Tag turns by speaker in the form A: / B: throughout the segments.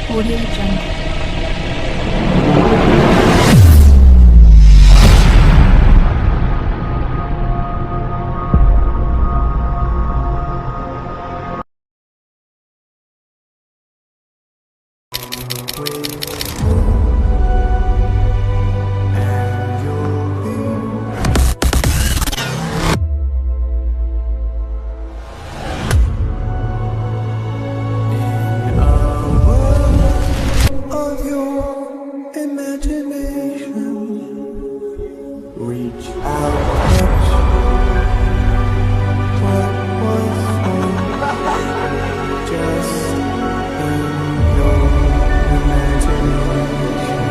A: Audio Jungle.
B: Reach out, touch what was just in your imagination.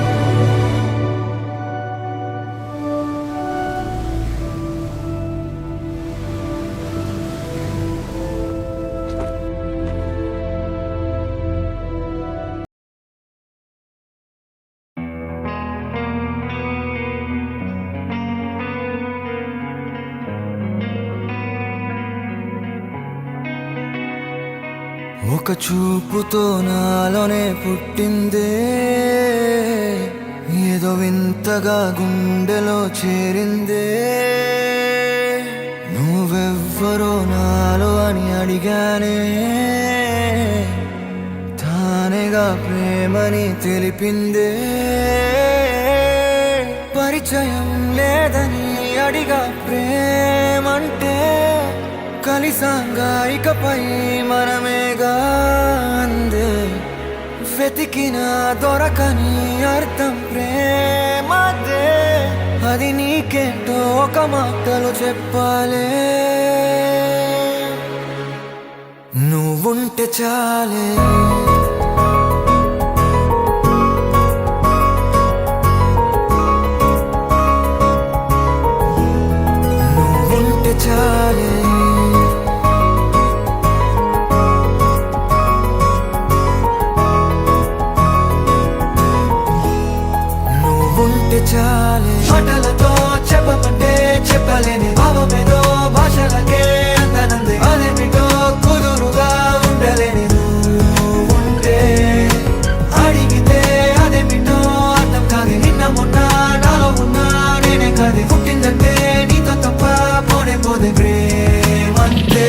C: ఒక చూపుతో నాలోనే పుట్టిందే ఏదో వింతగా గుండెలో చేరిందే నువ్వెవ్వరో నాలో అని అడిగానే తానేగా ప్రేమని తెలిపిందే పరిచయం లేదని అడిగా ప్రేమంటే కలిసాంగా ఇకపై మనమేగా అందే వెతికిన దొరకని అర్థం ప్రేమదే అది నీకేంటో ఒక మాటలో చెప్పాలే నువ్వుంటే చాలే నువ్వుంటే చాలే చాలే మాటలతో చెప్పమంటే చెప్పలేని భావమేదో భాషలకే అందనంది అదేమిటో కుదురుగా ఉండలేని ఉంటే అడిగితే అదేమిటో అర్థం కాదు నిన్న మొన్న నాలో ఉన్నా నేనే కాదు పుట్టిందంటే నీతో తప్ప పోనే పోదే ప్రేమంతే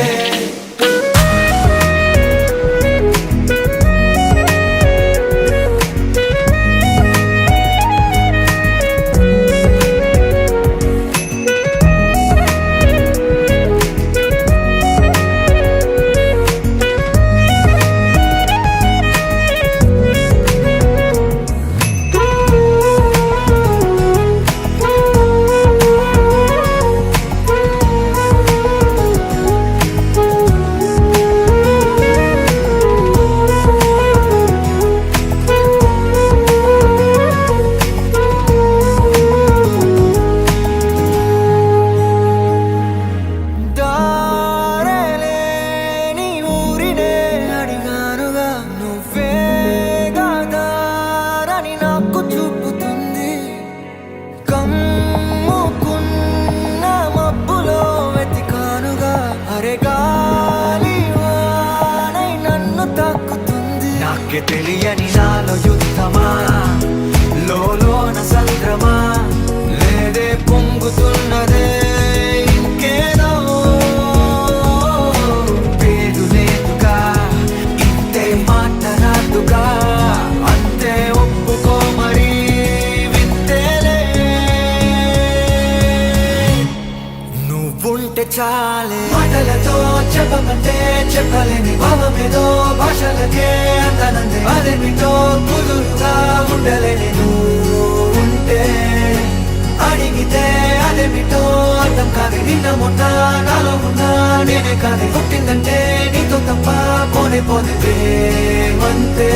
C: తెలియని నాలో యుద్ధమా లోన సంద్రమా లేదే పొంగుతున్నదే ఇంకేదో పేరు లేదుగా ఇంతే మాట రాదుగా అంతే ఒప్పుకో మరి వింతేలే నువ్వుంటే చాలే మాటలతో చెప్పమంటే చెప్పలేని భావమేదో భాషలకే అందనంది అదేమిటో కుదురుగా ఉండలేని ఉంటే అడిగితే అదేమిటో అర్థం కాదు నిన్న మొన్న నాలో ఉన్నా నేనే కాదు పుట్టిందంటే నీతో తప్ప పోనే పోదే ప్రేమంతే